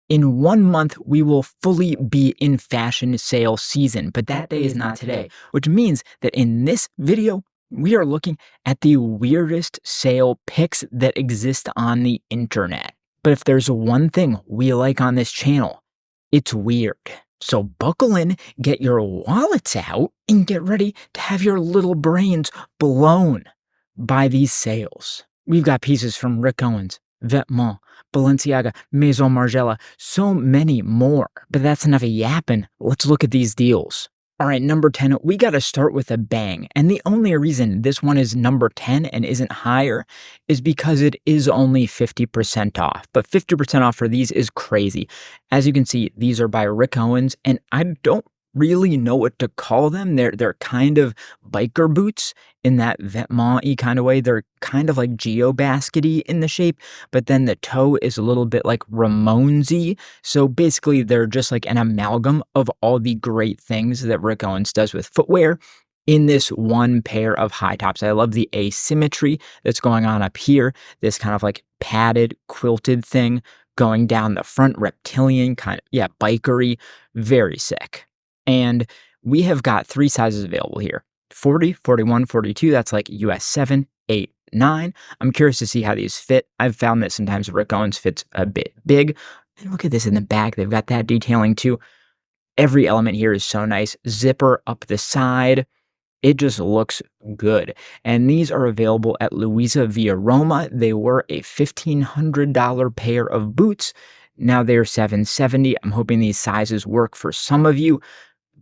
In 1 month, we will fully be in fashion sale season, but that day is not today, which means that in this video, we are looking at the weirdest sale picks that exist on the internet. But if there's one thing we like on this channel, it's weird. So buckle in, get your wallets out, and get ready to have your little brains blown by these sales. We've got pieces from Rick Owens, Vetements, Balenciaga, Maison Margiela, so many more. But that's enough of yapping. Let's look at these deals. All right, number 10, we got to start with a bang. And the only reason this one is number 10 and isn't higher is because it is only 50% off. But 50% off for these is crazy. As you can see, these are by Rick Owens, and I don't really know what to call them. They're kind of biker boots in that Vetements-y kind of way. They're kind of like geobaskety in the shape, but then the toe is a little bit like Ramones-y. So basically, they're just like an amalgam of all the great things that Rick Owens does with footwear in this one pair of high tops. I love the asymmetry that's going on up here, this kind of like padded, quilted thing going down the front, reptilian, kind of, yeah, bikery, very sick. And we have got 3 sizes available here, 40, 41, 42. That's like US 7, 8, 9. I'm curious to see how these fit. I've found that sometimes Rick Owens fits a bit big. And look at this in the back. They've got that detailing too. Every element here is so nice. Zipper up the side. It just looks good. And these are available at Louisa via Roma. They were a $1,500 pair of boots. Now they're $770. I'm hoping these sizes work for some of you.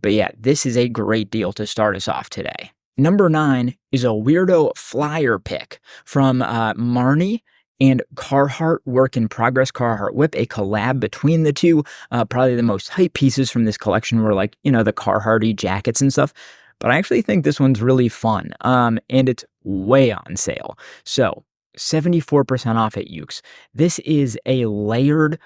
But yeah, this is a great deal to start us off today. Number 9 is a weirdo flyer pick from Marnie and Carhartt Work in Progress Carhartt Whip, a collab between the two. Probably the most hype pieces from this collection were like, you know, the Carhartt-y jackets and stuff. But I actually think this one's really fun, and it's way on sale. So 74% off at Ukes. This is a layered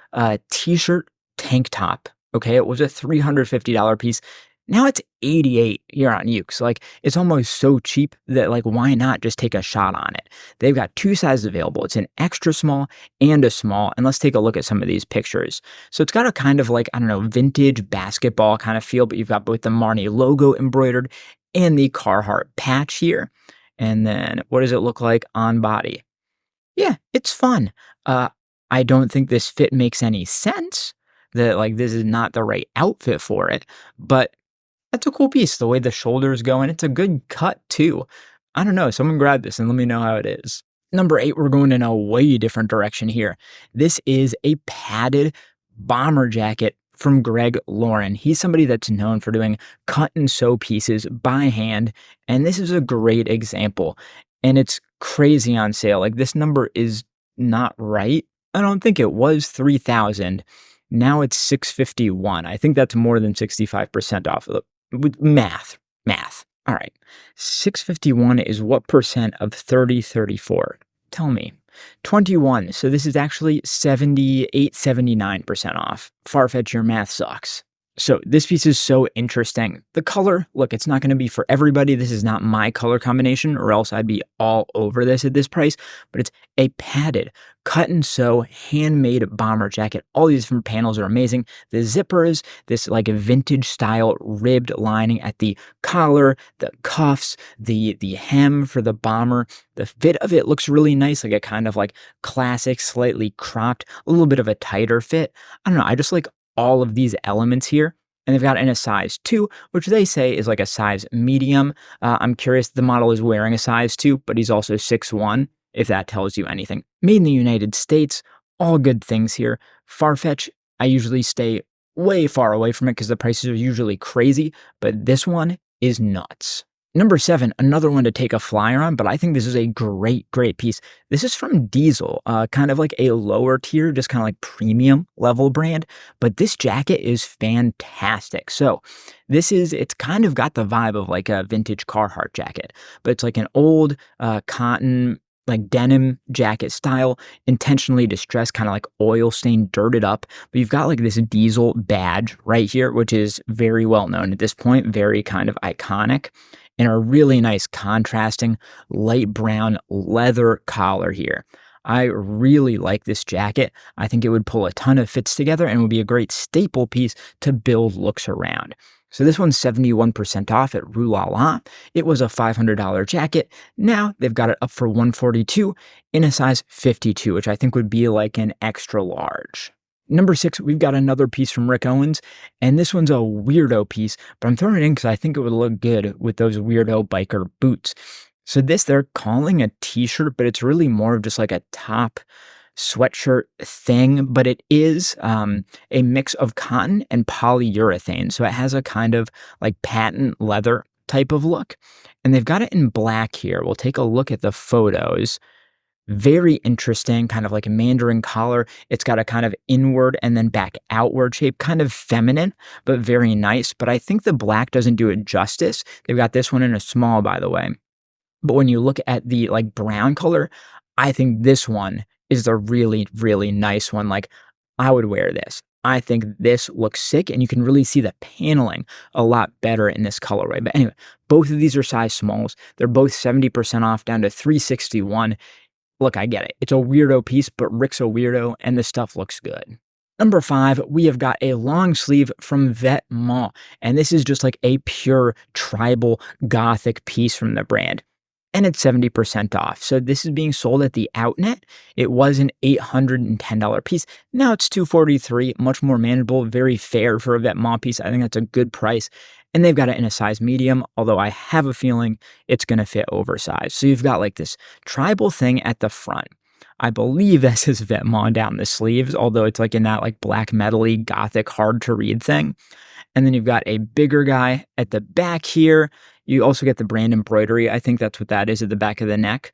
t-shirt tank top. Okay, it was a $350 piece. Now it's $88 here on Ukes. Like, it's almost so cheap that, like, why not just take a shot on it? They've got 2 sizes available. It's an extra small and a small. And let's take a look at some of these pictures. So it's got a kind of like, I don't know, vintage basketball kind of feel, but you've got both the Marnie logo embroidered and the Carhartt patch here. And then what does it look like on body? Yeah, it's fun. I don't think this fit makes any sense, that like this is not the right outfit for it, but that's a cool piece, the way the shoulders go, and it's a good cut too. I don't know, someone grab this and let me know how it is. Number 8, we're going in a way different direction here. This is a padded bomber jacket from Greg Lauren. He's somebody that's known for doing cut and sew pieces by hand, and this is a great example. And it's crazy on sale. Like, this number is not right. I don't think it was 3,000. Now it's 651. I think that's more than 65% off of with math. All right. 651 is what percent of 3034? Tell me. 21. So this is actually 78, 79% off. Farfetch, your math sucks. So this piece is so interesting. The color, look, it's not going to be for everybody. This is not my color combination, or else I'd be all over this at this price. But it's a padded, cut and sew, handmade bomber jacket. All these different panels are amazing. The zippers, this like vintage style ribbed lining at the collar, the cuffs, the hem for the bomber. The fit of it looks really nice, like a kind of like classic, slightly cropped, a little bit of a tighter fit. I don't know. I just like all of these elements here, and they've got in a size 2, which they say is like a size medium. I'm curious, the model is wearing a size 2, but he's also 6'1", if that tells you anything. Made in the United States, all good things here. Farfetch, I usually stay way far away from it because the prices are usually crazy, but this one is nuts. Number 7, another one to take a flyer on, but I think this is a great piece. This is from Diesel, kind of like a lower tier, just kind of like premium level brand, but this jacket is fantastic. So it's kind of got the vibe of like a vintage Carhartt jacket, but it's like an old cotton, like denim jacket style, intentionally distressed, kind of like oil stained, dirted up. But you've got like this Diesel badge right here, which is very well known at this point, very kind of iconic, and a really nice contrasting light brown leather collar here. I really like this jacket. I think it would pull a ton of fits together and would be a great staple piece to build looks around. So this one's 71% off at Rue La La. It was a $500 jacket. Now they've got it up for $142 in a size 52, which I think would be like an extra large. Number 6, we've got another piece from Rick Owens, and this one's a weirdo piece, but I'm throwing it in because I think it would look good with those weirdo biker boots. So this they're calling a t-shirt, but it's really more of just like a top sweatshirt thing, but it is a mix of cotton and polyurethane. So it has a kind of like patent leather type of look. And they've got it in black here. We'll take a look at the photos. Very interesting, kind of like a mandarin collar. It's got a kind of inward and then back outward shape, kind of feminine, but very nice. But I think the black doesn't do it justice. They've got this one in a small, by the way. But when you look at the like brown color, I think this one is a really, really nice one. Like I would wear this. I think this looks sick and you can really see the paneling a lot better in this colorway. But anyway, both of these are size smalls. They're both 70% off down to $361. Look, I get it. It's a weirdo piece, but Rick's a weirdo and the stuff looks good. Number 5, we have got a long sleeve from Vetements, and this is just like a pure tribal gothic piece from the brand. And it's 70% off. So this is being sold at the outnet. It was an $810 piece. Now it's $243, much more manageable, very fair for a Vetements piece. I think that's a good price. And they've got it in a size medium, although I have a feeling it's going to fit oversized. So you've got like this tribal thing at the front. I believe this is Vetements down the sleeves, although it's like in that like black metal-y gothic hard to read thing. And then you've got a bigger guy at the back here. You also get the brand embroidery. I think that's what that is at the back of the neck.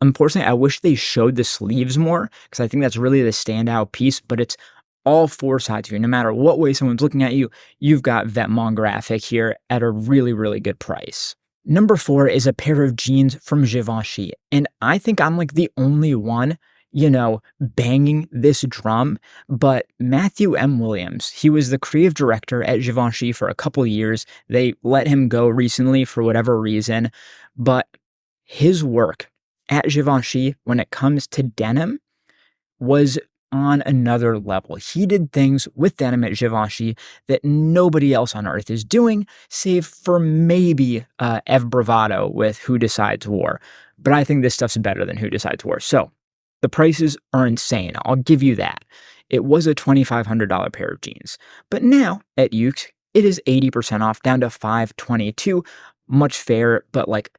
Unfortunately, I wish they showed the sleeves more because I think that's really the standout piece, but it's all 4 sides here. No matter what way someone's looking at you, you've got Vetements graphic here at a really, really good price. Number 4 is a pair of jeans from Givenchy. And I think I'm like the only one, banging this drum, but Matthew M. Williams, he was the creative director at Givenchy for a couple years. They let him go recently for whatever reason, but his work at Givenchy when it comes to denim was on another level. He did things with denim at Givenchy that nobody else on earth is doing, save for maybe Ev Bravado with Who Decides War. But I think this stuff's better than Who Decides War. So the prices are insane. I'll give you that. It was a $2,500 pair of jeans. But now at Ukes, it is 80% off down to $522. Much fairer, but like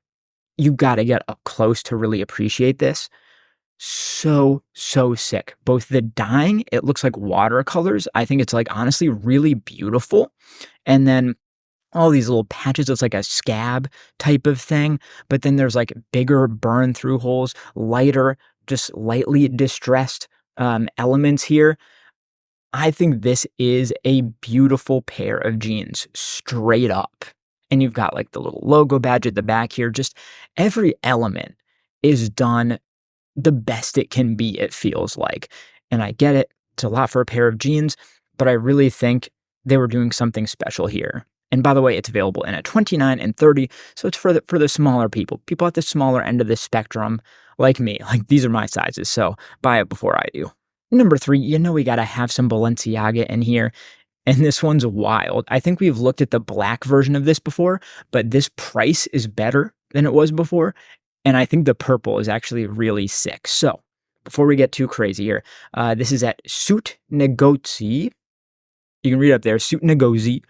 you got to get up close to really appreciate this. So sick. Both the dyeing, it looks like watercolors. I think it's like honestly really beautiful. And then all these little patches, it's like a scab type of thing. But then there's like bigger burn through holes, lighter, just lightly distressed elements here. I think this is a beautiful pair of jeans, straight up. And you've got like the little logo badge at the back here. Just every element is done the best it can be, it feels like. And I get it. It's a lot for a pair of jeans, but I really think they were doing something special here. And by the way, it's available in a 29 and 30, so it's for the smaller people at the smaller end of the spectrum, like me. Like these are my sizes, so buy it before I do. Number 3, we got to have some Balenciaga in here. And this one's wild. I think we've looked at the black version of this before, but this price is better than it was before. And I think the purple is actually really sick. So before we get too crazy here, this is at suitnegot. You can read up there, suitnegot.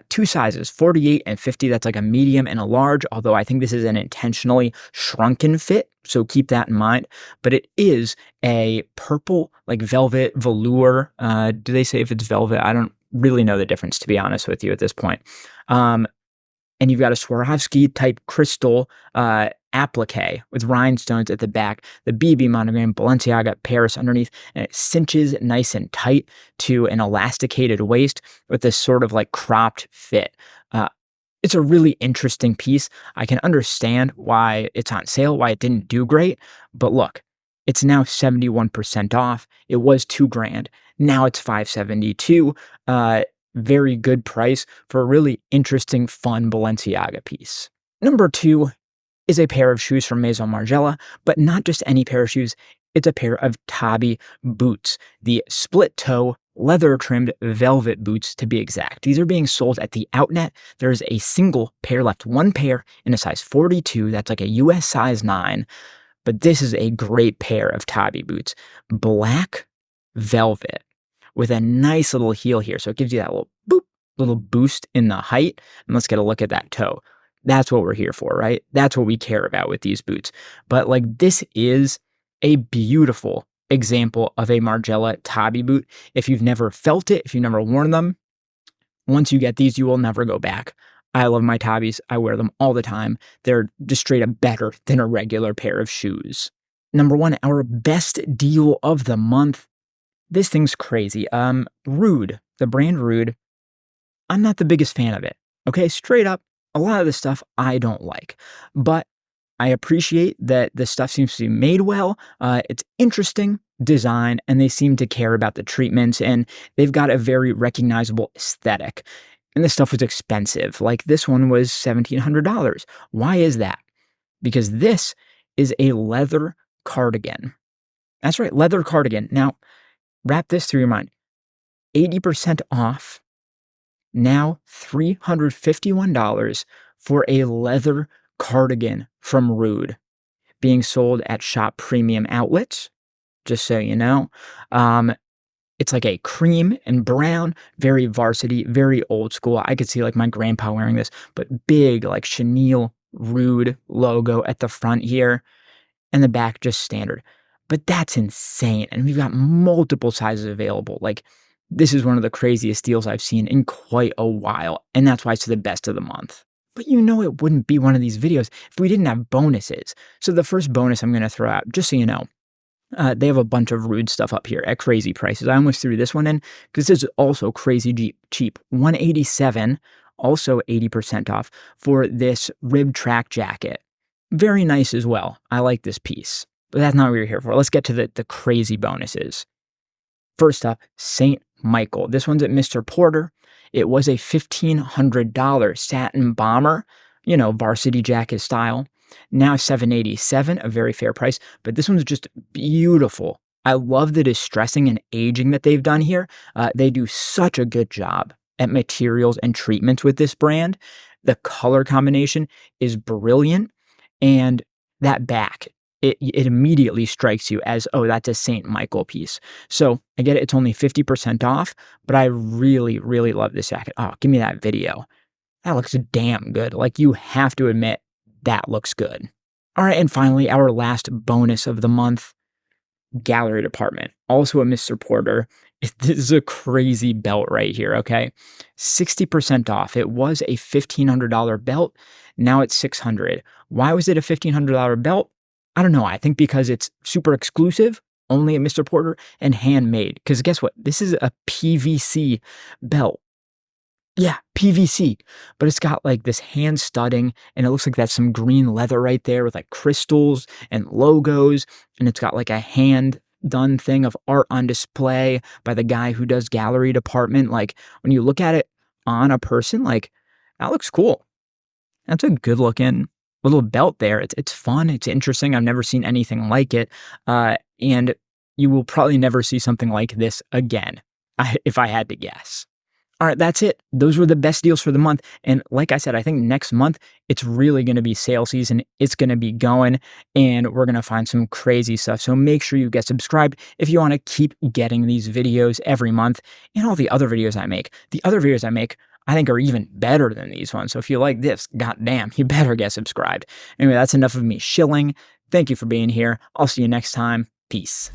2 sizes, 48 and 50. That's like a medium and a large, although I think this is an intentionally shrunken fit. So keep that in mind. But it is a purple, like velvet velour. Do they say if it's velvet? I don't really know the difference, to be honest with you at this point. And you've got a Swarovski type crystal applique with rhinestones at the back, the BB monogram, Balenciaga Paris underneath, and it cinches nice and tight to an elasticated waist with this sort of like cropped fit. It's a really interesting piece. I can understand why it's on sale, why it didn't do great, but look, it's now 71% off. It was $2,000. Now it's $572. Very good price for a really interesting, fun Balenciaga piece. Number 2 is a pair of shoes from Maison Margiela, but not just any pair of shoes. It's a pair of tabby boots, the split toe, leather trimmed velvet boots to be exact. These are being sold at the outlet. There's a single pair left, one pair in a size 42. That's like a US size 9. But this is a great pair of tabby boots. Black velvet with a nice little heel here. So it gives you that little boop, little boost in the height. And let's get a look at that toe. That's what we're here for, right? That's what we care about with these boots. But like this is a beautiful example of a Margiela tabby boot. If you've never felt it, if you've never worn them, once you get these, you will never go back. I love my tabbies. I wear them all the time. They're just straight up better than a regular pair of shoes. Number 1, our best deal of the month. This thing's crazy. Rude, the brand Rude. I'm not the biggest fan of it. Okay, straight up, a lot of the stuff I don't like, but I appreciate that the stuff seems to be made well. It's interesting design, and they seem to care about the treatments, and they've got a very recognizable aesthetic. And this stuff was expensive. Like this one was $1,700. Why is that? Because this is a leather cardigan. That's right, leather cardigan. Now, wrap this through your mind. 80% off. Now $351 for a leather cardigan from Rude, being sold at Shop Premium Outlets, just so you know. It's like a cream and brown, very varsity, very old school. I could see like my grandpa wearing this, but big like chenille Rude logo at the front here, and the back just standard. But that's insane, and we've got multiple sizes available. Like this is one of the craziest deals I've seen in quite a while, and that's why it's the best of the month. But you know it wouldn't be one of these videos if we didn't have bonuses. So the first bonus I'm going to throw out, just so you know, they have a bunch of Rude stuff up here at crazy prices. I almost threw this one in because this is also crazy cheap. $187, also 80% off for this rib track jacket. Very nice as well. I like this piece. But that's not what we're here for. Let's get to the crazy bonuses. First up, St. Michael. This one's at Mr. Porter. It was a $1,500 satin bomber, you know, varsity jacket style. Now $787, a very fair price, but this one's just beautiful. I love the distressing and aging that they've done here. They do such a good job at materials and treatments with this brand. The color combination is brilliant, and that back, it immediately strikes you as, oh, that's a St. Michael piece. So I get it, it's only 50% off, but I really, really love this jacket. Oh, give me that video. That looks damn good. Like, you have to admit, that looks good. All right, and finally, our last bonus of the month, gallery department. Also a Mr. Porter. This is a crazy belt right here, okay? 60% off. It was a $1,500 belt. Now it's $600. Why was it a $1,500 belt? I don't know. I think because it's super exclusive, only at Mr. Porter, and handmade. Because guess what? This is a PVC belt. Yeah, PVC. But it's got like this hand studding, and it looks like that's some green leather right there with like crystals and logos. And it's got like a hand done thing of art on display by the guy who does gallery department. Like when you look at it on a person, like that looks cool. That's a good looking little belt there. It's fun. It's interesting. I've never seen anything like it. And you will probably never see something like this again, if I had to guess. All right, that's it. Those were the best deals for the month. And like I said, I think next month, it's really going to be sale season. It's going to be going, and we're going to find some crazy stuff. So make sure you get subscribed if you want to keep getting these videos every month and all the other videos I make. The other videos I make, I think, are even better than these ones. So if you like this, goddamn, you better get subscribed. Anyway, that's enough of me shilling. Thank you for being here. I'll see you next time. Peace.